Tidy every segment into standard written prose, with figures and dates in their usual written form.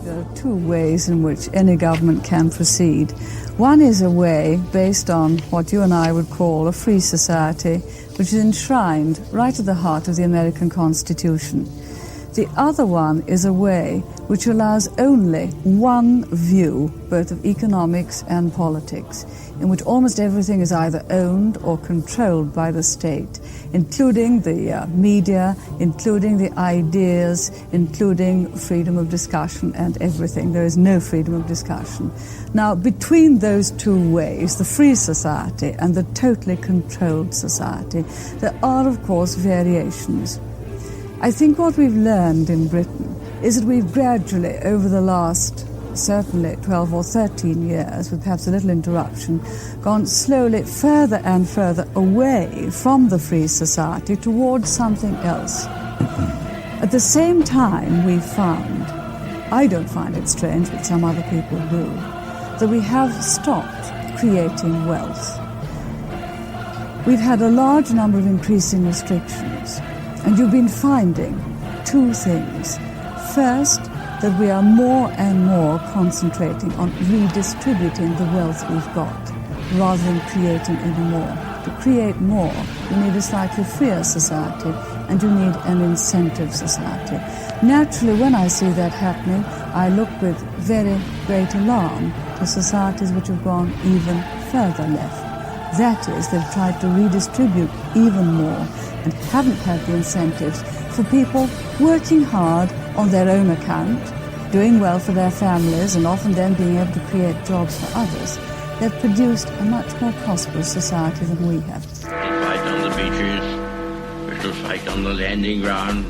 There are two ways in which any government can proceed. One is a way based on what you and I would call a free society, which is enshrined right at the heart of the American Constitution. The other one is a way which allows only one view, both of economics and politics, in which almost everything is either owned or controlled by the state, including the media, including the ideas, including freedom of discussion and everything. There is no freedom of discussion. Now, between those two ways, the free society and the totally controlled society, there are, of course, variations. I think what we've learned in Britain is that we've gradually, over the last certainly 12 or 13 years, with perhaps a little interruption, gone slowly further and further away from the free society towards something else. At the same time, we've found, I don't find it strange, but some other people do, that we have stopped creating wealth. We've had a large number of increasing restrictions. And you've been finding two things. First, that we are more and more concentrating on redistributing the wealth we've got, rather than creating any more. To create more, you need a slightly freer society, and you need an incentive society. Naturally, when I see that happening, I look with very great alarm to societies which have gone even further left. That is, they've tried to redistribute even more, and haven't had the incentives for people working hard on their own account, doing well for their families, and often then being able to create jobs for others. They've produced a much more prosperous society than we have. We fight on the beaches, we shall fight on the landing ground.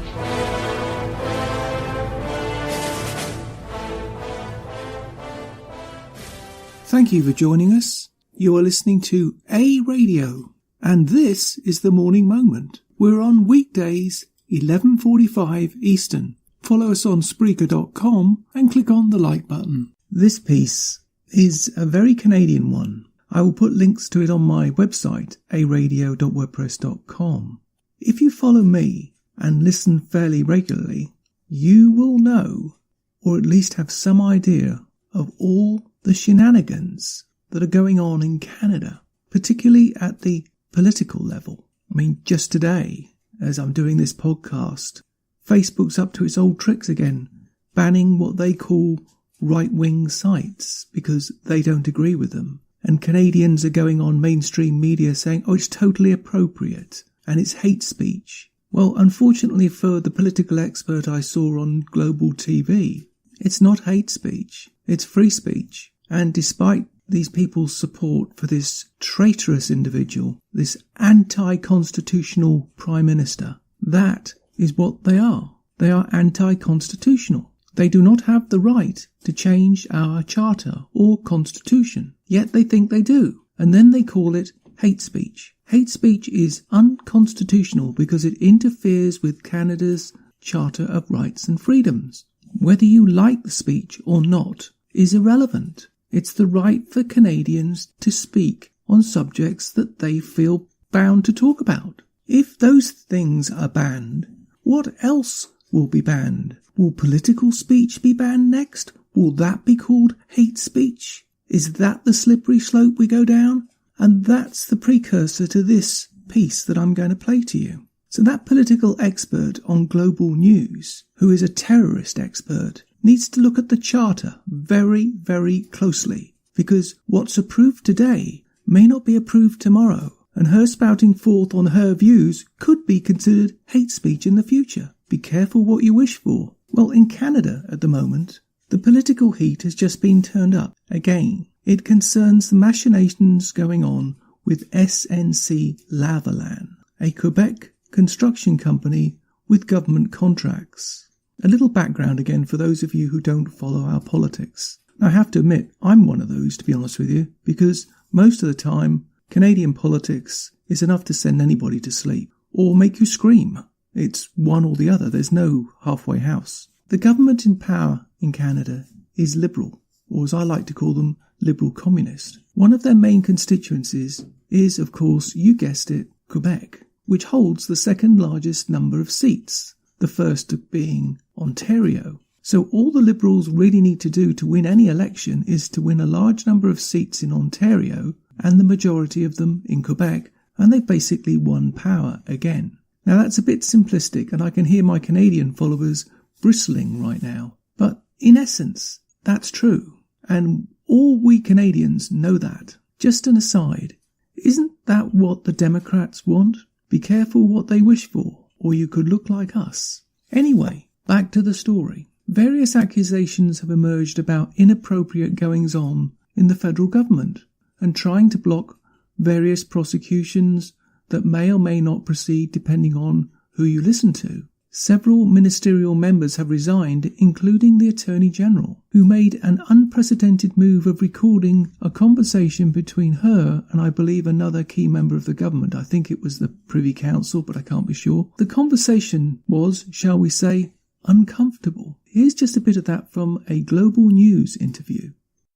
Thank you for joining us. You are listening to A Radio. And this is the Morning Moment. We're on weekdays, 11:45 Eastern. Follow us on Spreaker.com and click on the like button. This piece is a very Canadian one. I will put links to it on my website, aradio.wordpress.com. If you follow me and listen fairly regularly, you will know, or at least have some idea, of all the shenanigans that are going on in Canada, particularly at the political level. I mean, just today, as I'm doing this podcast, Facebook's up to its old tricks again, banning what they call right-wing sites because they don't agree with them. And Canadians are going on mainstream media saying, oh, it's totally appropriate and it's hate speech. Well, unfortunately for the political expert I saw on global TV, it's not hate speech, it's free speech. And despite these people's support for this traitorous individual, this anti-constitutional Prime Minister, that is what they are. They are anti-constitutional. They do not have the right to change our charter or constitution, yet they think they do. And then they call it hate speech. Hate speech is unconstitutional because it interferes with Canada's Charter of Rights and Freedoms. Whether you like the speech or not is irrelevant. It's the right for Canadians to speak on subjects that they feel bound to talk about. If those things are banned, what else will be banned? Will political speech be banned next? Will that be called hate speech? Is that the slippery slope we go down? And that's the precursor to this piece that I'm going to play to you. So that political expert on global news, who is a terrorist expert, needs to look at the Charter very, very closely, because what's approved today may not be approved tomorrow, and her spouting forth on her views could be considered hate speech in the future. Be careful what you wish for. Well, in Canada at the moment, the political heat has just been turned up again. It concerns the machinations going on with SNC-Lavalin, a Quebec construction company with government contracts. A little background again for those of you who don't follow our politics. Now, I have to admit, I'm one of those, to be honest with you, because most of the time, Canadian politics is enough to send anybody to sleep or make you scream. It's one or the other. There's no halfway house. The government in power in Canada is Liberal, or as I like to call them, Liberal Communist. One of their main constituencies is, of course, you guessed it, Quebec, which holds the second largest number of seats, the first being Ontario. So all the Liberals really need to do to win any election is to win a large number of seats in Ontario and the majority of them in Quebec, and they've basically won power again. Now that's a bit simplistic, and I can hear my Canadian followers bristling right now. But in essence, that's true, and all we Canadians know that. Just an aside, isn't that what the Democrats want? Be careful what they wish for, or you could look like us. Anyway, back to the story. Various accusations have emerged about inappropriate goings-on in the federal government and trying to block various prosecutions that may or may not proceed depending on who you listen to. Several ministerial members have resigned, including the Attorney General, who made an unprecedented move of recording a conversation between her and I believe another key member of the government. I think it was the Privy Council, but I can't be sure. The conversation was, shall we say, uncomfortable. Here's just a bit of that from a Global News interview.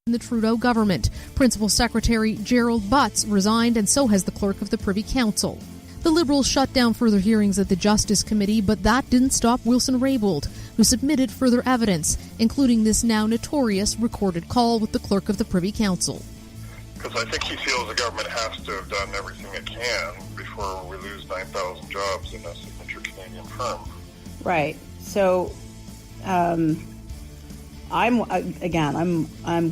In the Trudeau government, Principal Secretary Gerald Butts resigned, and so has the clerk of the Privy Council. The Liberals shut down further hearings at the Justice Committee, but that didn't stop Wilson Raybould, who submitted further evidence, including this now notorious recorded call with the clerk of the Privy Council. Because I think he feels the government has to have done everything it can before we lose 9,000 jobs in a signature Canadian firm. Right. So, I'm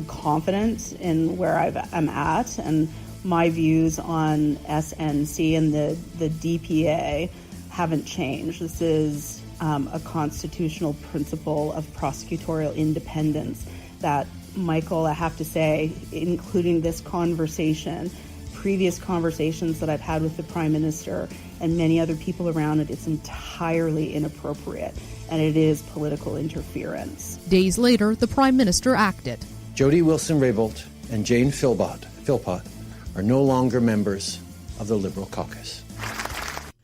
confident in where I'm at, and my views on SNC and the DPA haven't changed. This is a constitutional principle of prosecutorial independence that, Michael, I have to say, including this conversation, previous conversations that I've had with the Prime Minister and many other people around it, it's entirely inappropriate, and it is political interference. Days later, the Prime Minister acted. Jody Wilson-Raybould and Jane Philpott are no longer members of the Liberal caucus.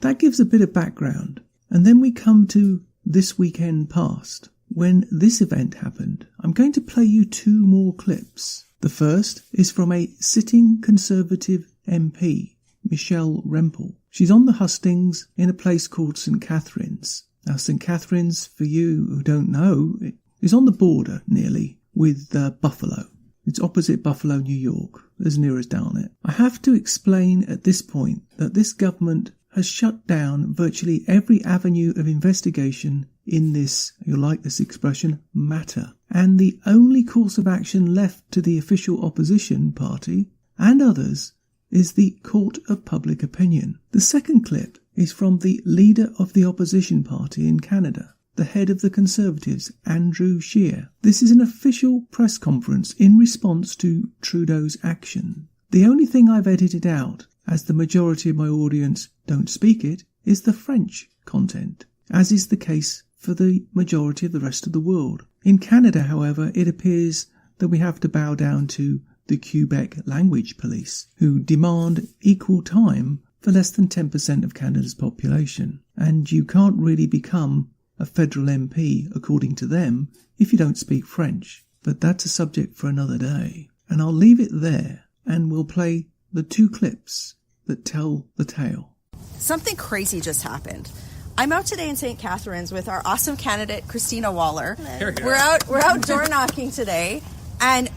That gives a bit of background, and then we come to this weekend past. When this event happened, I'm going to play you two more clips. The first is from a sitting Conservative MP, Michelle Rempel. She's on the hustings in a place called St Catharines. Now, St Catharines, for you who don't know, is on the border nearly with Buffalo. It's opposite Buffalo, New York, as near as down it. I have to explain at this point that this government has shut down virtually every avenue of investigation in this, you'll like this expression, matter. And the only course of action left to the official opposition party and others is the court of public opinion. The second clip is from the leader of the opposition party in Canada, the head of the Conservatives, Andrew Scheer. This is an official press conference in response to Trudeau's action. The only thing I've edited out, as the majority of my audience don't speak it, is the French content, as is the case for the majority of the rest of the world. In Canada, however, it appears that we have to bow down to the Quebec language police, who demand equal time for less than 10% of Canada's population. And you can't really become a federal MP, according to them, if you don't speak French. But that's a subject for another day. And I'll leave it there, and we'll play the two clips that tell the tale. Something crazy just happened. I'm out today in St. Catharines with our awesome candidate, Christina Waller. We're out door knocking today, and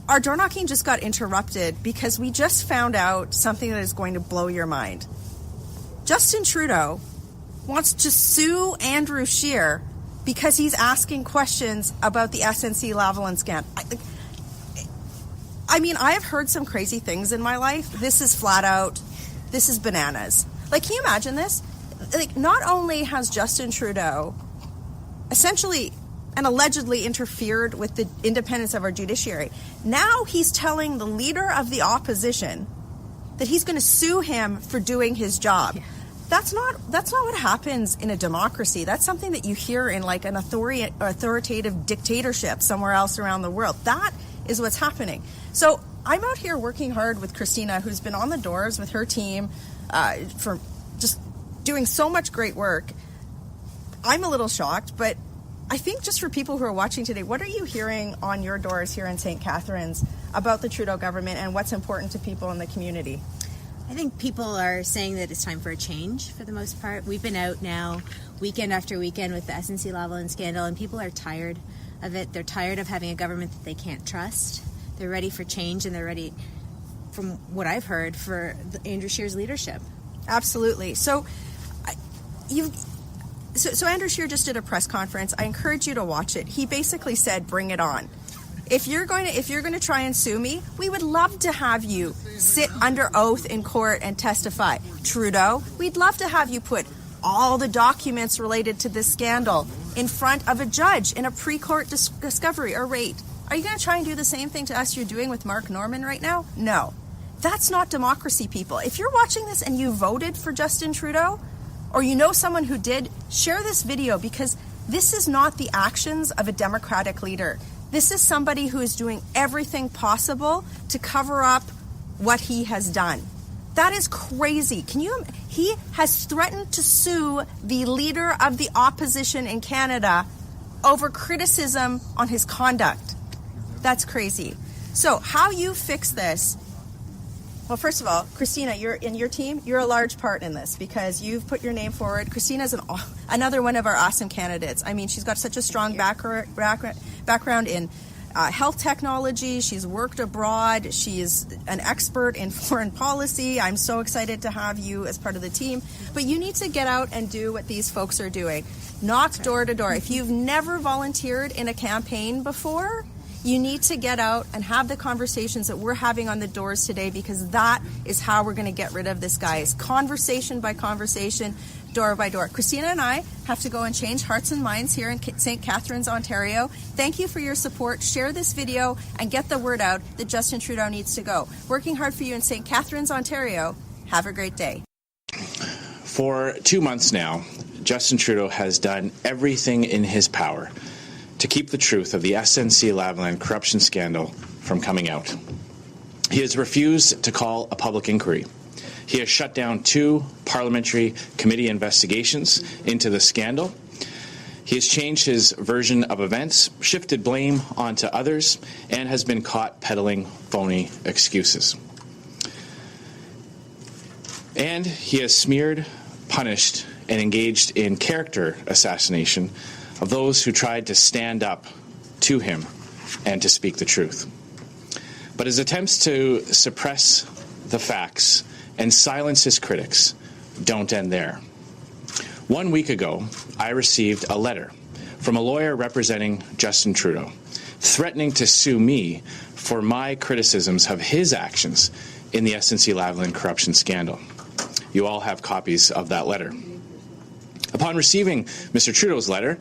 our door knocking just got interrupted because we just found out something that is going to blow your mind. Justin Trudeau wants to sue Andrew Scheer because he's asking questions about the SNC-Lavalin scam. I mean, I have heard some crazy things in my life. This is flat out, this is bananas. Like, can you imagine this? Like, not only has Justin Trudeau essentially and allegedly interfered with the independence of our judiciary, now he's telling the leader of the opposition that he's going to sue him for doing his job. Yeah. That's not what happens in a democracy. That's something that you hear in like an authoritative dictatorship somewhere else around the world. That is what's happening. So I'm out here working hard with Christina, who's been on the doors with her team for just doing so much great work. I'm a little shocked, but I think just for people who are watching today, what are you hearing on your doors here in St. Catharines about the Trudeau government and what's important to people in the community? I think people are saying that it's time for a change for the most part. We've been out now weekend after weekend with the SNC-Lavalin scandal, and people are tired of it. They're tired of having a government that they can't trust. They're ready for change, and they're ready, from what I've heard, for Andrew Scheer's leadership. Absolutely. So Andrew Scheer just did a press conference. I encourage you to watch it. He basically said, bring it on. If you're going to try and sue me, we would love to have you sit under oath in court and testify. Trudeau, we'd love to have you put all the documents related to this scandal in front of a judge in a pre-court discovery or rate. Are you going to try and do the same thing to us you're doing with Mark Norman right now? No. That's not democracy, people. If you're watching this and you voted for Justin Trudeau, or you know someone who did, share this video, because this is not the actions of a Democratic leader. This is somebody who is doing everything possible to cover up what he has done. That is crazy. He has threatened to sue the leader of the opposition in Canada over criticism on his conduct. That's crazy. So how you fix this? Well, first of all, Christina, you're in your team. You're a large part in this because you've put your name forward. Christina's another one of our awesome candidates. I mean, she's got such a strong background in health technology. She's worked abroad. She's an expert in foreign policy. I'm so excited to have you as part of the team. But you need to get out and do what these folks are doing. Knock door to door. If you've never volunteered in a campaign before, you need to get out and have the conversations that we're having on the doors today, because that is how we're going to get rid of this guy. It's conversation by conversation, door by door. Christina and I have to go and change hearts and minds here in St. Catharines, Ontario. Thank you for your support. Share this video and get the word out that Justin Trudeau needs to go. Working hard for you in St. Catharines, Ontario. Have a great day. For 2 months now, Justin Trudeau has done everything in his power to keep the truth of the SNC-Lavalin corruption scandal from coming out. He has refused to call a public inquiry. He has shut down 2 parliamentary committee investigations into the scandal. He has changed his version of events, shifted blame onto others, and has been caught peddling phony excuses. And he has smeared, punished, and engaged in character assassination of those who tried to stand up to him and to speak the truth. But his attempts to suppress the facts and silence his critics don't end there. 1 week ago, I received a letter from a lawyer representing Justin Trudeau, threatening to sue me for my criticisms of his actions in the SNC-Lavalin corruption scandal. You all have copies of that letter. Upon receiving Mr. Trudeau's letter,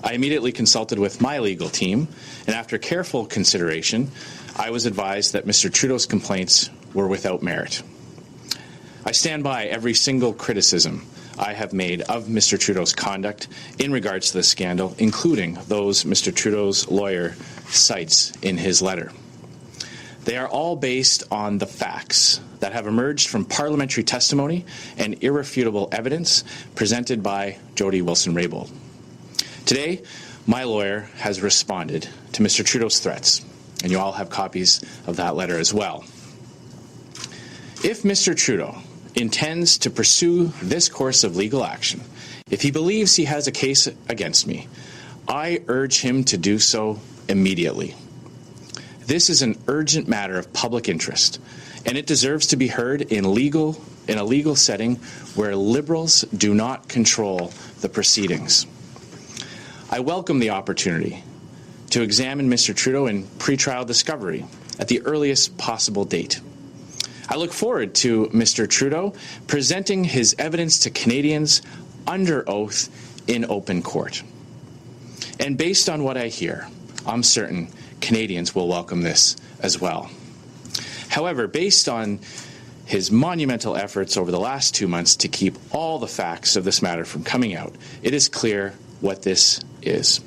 I immediately consulted with my legal team, and after careful consideration, I was advised that Mr. Trudeau's complaints were without merit. I stand by every single criticism I have made of Mr. Trudeau's conduct in regards to the scandal, including those Mr. Trudeau's lawyer cites in his letter. They are all based on the facts that have emerged from parliamentary testimony and irrefutable evidence presented by Jody Wilson-Raybould. Today, my lawyer has responded to Mr. Trudeau's threats, and you all have copies of that letter as well. If Mr. Trudeau intends to pursue this course of legal action, if he believes he has a case against me, I urge him to do so immediately. This is an urgent matter of public interest, and it deserves to be heard in a legal setting where Liberals do not control the proceedings. I welcome the opportunity to examine Mr. Trudeau in pretrial discovery at the earliest possible date. I look forward to Mr. Trudeau presenting his evidence to Canadians under oath in open court. And based on what I hear, I'm certain Canadians will welcome this as well. However, based on his monumental efforts over the last 2 months to keep all the facts of this matter from coming out, it is clear what this is.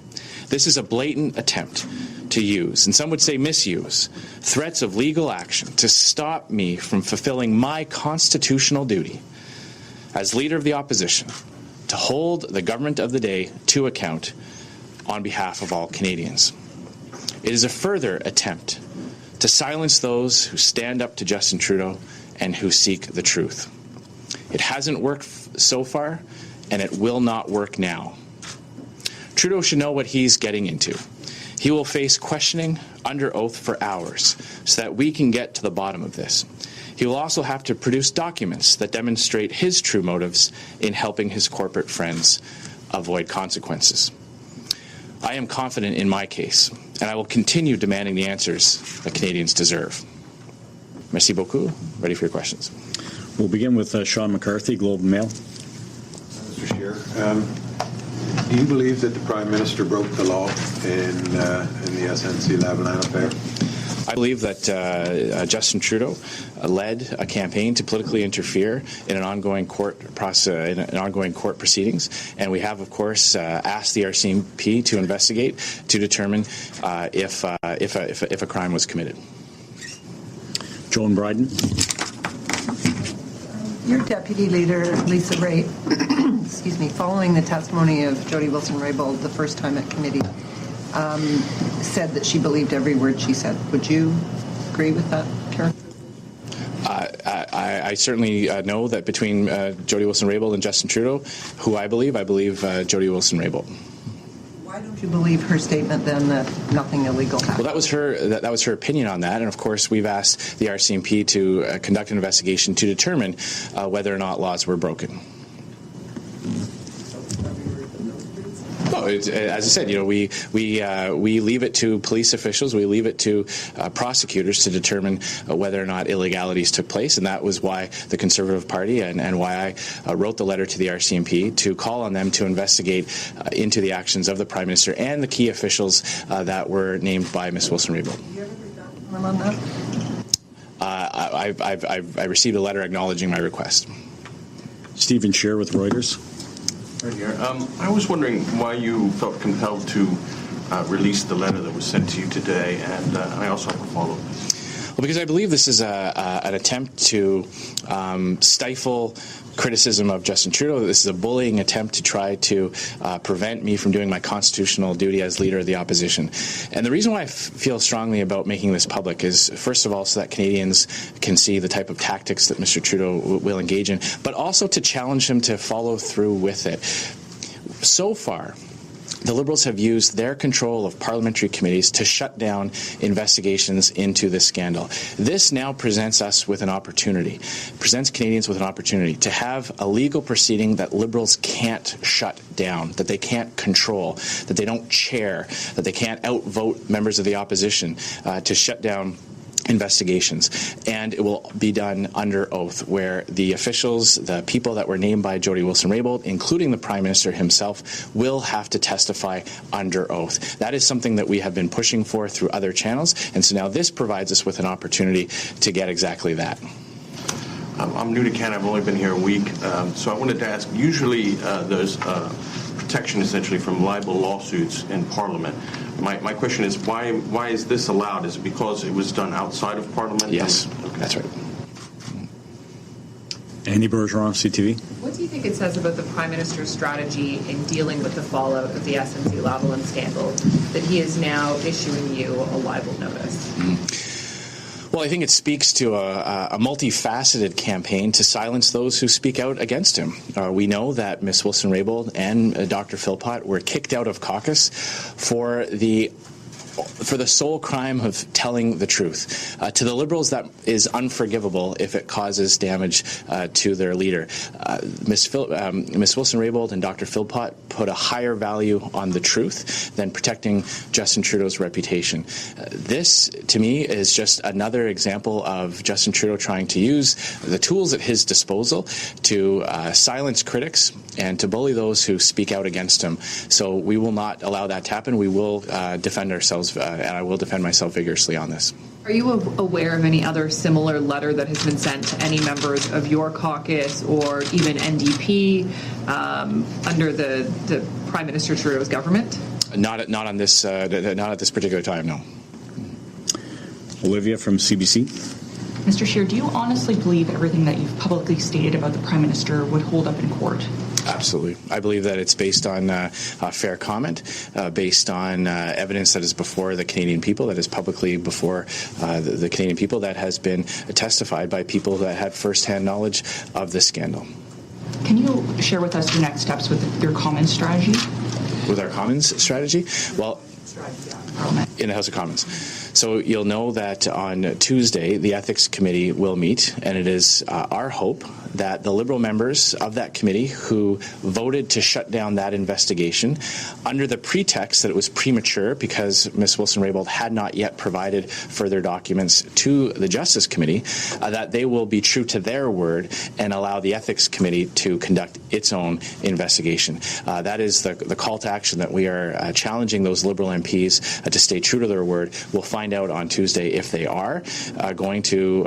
This is a blatant attempt to use, and some would say misuse, threats of legal action to stop me from fulfilling my constitutional duty as leader of the opposition to hold the government of the day to account on behalf of all Canadians. It is a further attempt to silence those who stand up to Justin Trudeau and who seek the truth. It hasn't worked so far, and it will not work now. Trudeau should know what he's getting into. He will face questioning under oath for hours so that we can get to the bottom of this. He will also have to produce documents that demonstrate his true motives in helping his corporate friends avoid consequences. I am confident in my case, and I will continue demanding the answers that Canadians deserve. Merci beaucoup. Ready for your questions. We'll begin with Sean McCarthy, Globe and Mail. Mr. Scheer, do you believe that the Prime Minister broke the law in the SNC-Lavalin affair? I believe that Justin Trudeau led a campaign to politically interfere in an ongoing court process, in ongoing court proceedings, and we have, of course, asked the RCMP to investigate to determine if a crime was committed. Joan Bryden. Your deputy leader, Lisa Ray, excuse me, following the testimony of Jody Wilson-Raybould the first time at committee, said that she believed every word she said. Would you agree with that, Chair? I certainly know that between Jody Wilson-Raybould and Justin Trudeau, who I believe Jody Wilson-Raybould. Why don't you believe her statement then that nothing illegal happened? Well, that was her opinion on that, and of course we've asked the RCMP to conduct an investigation to determine whether or not laws were broken. No, as I said, we leave it to police officials, we leave it to prosecutors to determine whether or not illegalities took place, and that was why the Conservative Party and why I wrote the letter to the RCMP to call on them to investigate into the actions of the Prime Minister and the key officials that were named by Ms. Wilson-Raybould. Have you ever heard that from on that? I received a letter acknowledging my request. Stephen Scheer with Reuters. Right here. I was wondering why you felt compelled to release the letter that was sent to you today, and I also have a follow-up. Well, because I believe this is an attempt to stifle criticism of Justin Trudeau. This is a bullying attempt to try to prevent me from doing my constitutional duty as leader of the opposition. And the reason why I feel strongly about making this public is, first of all, so that Canadians can see the type of tactics that Mr. Trudeau will engage in, but also to challenge him to follow through with it. So far, the Liberals have used their control of parliamentary committees to shut down investigations into this scandal. This now presents us with an opportunity, presents Canadians with an opportunity to have a legal proceeding that Liberals can't shut down, that they can't control, that they don't chair, that they can't outvote members of the opposition to shut down investigations, and it will be done under oath, where the officials, the people that were named by Jody Wilson-Raybould, including the Prime Minister himself, will have to testify under oath. That is something that we have been pushing for through other channels, and so now this provides us with an opportunity to get exactly that. I'm new to Canada. I've only been here a week, so I wanted to ask, usually there's protection essentially from libel lawsuits in Parliament. My question is, why is this allowed? Is it because it was done outside of Parliament? Yes, okay. That's right. Andy Bergeron, CTV. What do you think it says about the Prime Minister's strategy in dealing with the fallout of the SNC-Lavalin scandal that he is now issuing you a libel notice? Well, I think it speaks to a multifaceted campaign to silence those who speak out against him. We know that Ms. Wilson-Raybould and Dr. Philpott were kicked out of caucus for the sole crime of telling the truth. To the Liberals, that is unforgivable if it causes damage to their leader. Ms. Wilson-Raybould and Dr. Philpott put a higher value on the truth than protecting Justin Trudeau's reputation. This, to me, is just another example of Justin Trudeau trying to use the tools at his disposal to silence critics and to bully those who speak out against him. So we will not allow that to happen. We will defend ourselves, and I will defend myself vigorously on this. Are you aware of any other similar letter that has been sent to any members of your caucus or even NDP under the Prime Minister Trudeau's government? Not at this particular time, no. Olivia from CBC. Mr. Scheer, do you honestly believe everything that you've publicly stated about the Prime Minister would hold up in court? Absolutely. I believe that it's based on fair comment, based on evidence that is before the Canadian people, that is publicly before the Canadian people, that has been testified by people that had first-hand knowledge of this scandal. Can you share with us your next steps with your Commons strategy? With our Commons strategy? Well, in the House of Commons. So you'll know that on Tuesday, the Ethics Committee will meet, and it is our hope that the Liberal members of that committee who voted to shut down that investigation under the pretext that it was premature because Ms. Wilson-Raybould had not yet provided further documents to the Justice Committee, that they will be true to their word and allow the Ethics Committee to conduct its own investigation. That is the call to action that we are challenging those Liberal MPs to stay true to their word. We'll find out on Tuesday if they are going to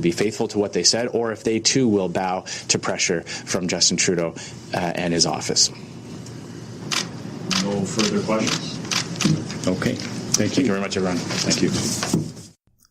be faithful to what they said, or if they too will bow to pressure from Justin Trudeau and his office. No further questions. Okay. Thank you very much, everyone. Thank you.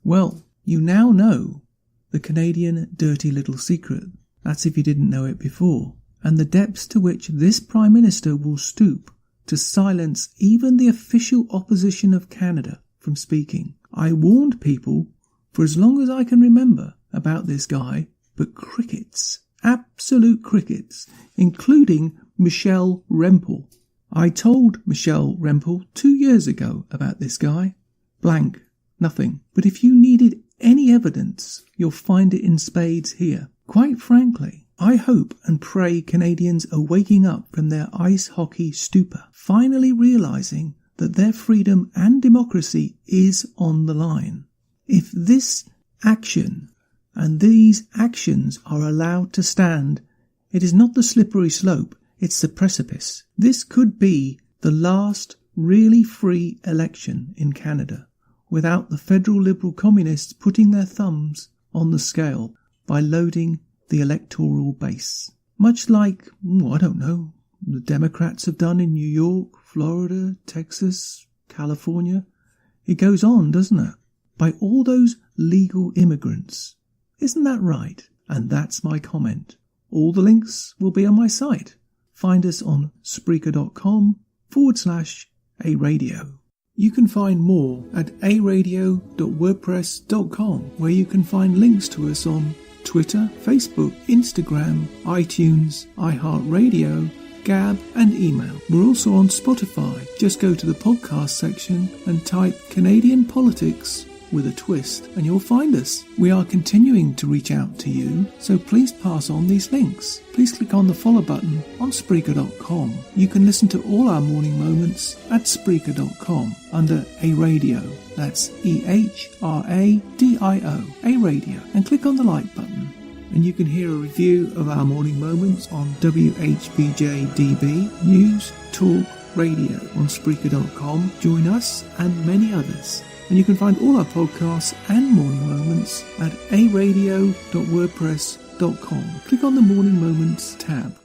Well, you now know the Canadian dirty little secret. That's if you didn't know it before. And the depths to which this Prime Minister will stoop to silence even the official opposition of Canada from speaking. I warned people for as long as I can remember about this guy, but crickets, absolute crickets, including Michelle Rempel. I told Michelle Rempel 2 years ago about this guy. Blank. Nothing. But if you needed any evidence, you'll find it in spades here. Quite frankly, I hope and pray Canadians are waking up from their ice hockey stupor, finally realising that their freedom and democracy is on the line. If this action and these actions are allowed to stand, it is not the slippery slope, it's the precipice. This could be the last really free election in Canada without the federal Liberal Communists putting their thumbs on the scale by loading the electoral base. Much like, I don't know, the Democrats have done in New York, Florida, Texas, California. It goes on, doesn't it? By all those legal immigrants. Isn't that right? And that's my comment. All the links will be on my site. Find us on Spreaker.com/aradio. You can find more at aradio.wordpress.com, where you can find links to us on Twitter, Facebook, Instagram, iTunes, iHeartRadio, Gab and email. We're also on Spotify. Just go to the podcast section and type Canadian Politics with a twist and you'll find us. We are continuing to reach out to you, so please pass on these links. Please click on the follow button on Spreaker.com. You can listen to all our morning moments at Spreaker.com under A Radio. That's EHRADIO, A Radio, and click on the like button. And you can hear a review of our morning moments on WHBJ-DB, News, Talk, Radio on Spreaker.com. Join us and many others. And you can find all our podcasts and morning moments at aradio.wordpress.com. Click on the Morning Moments tab.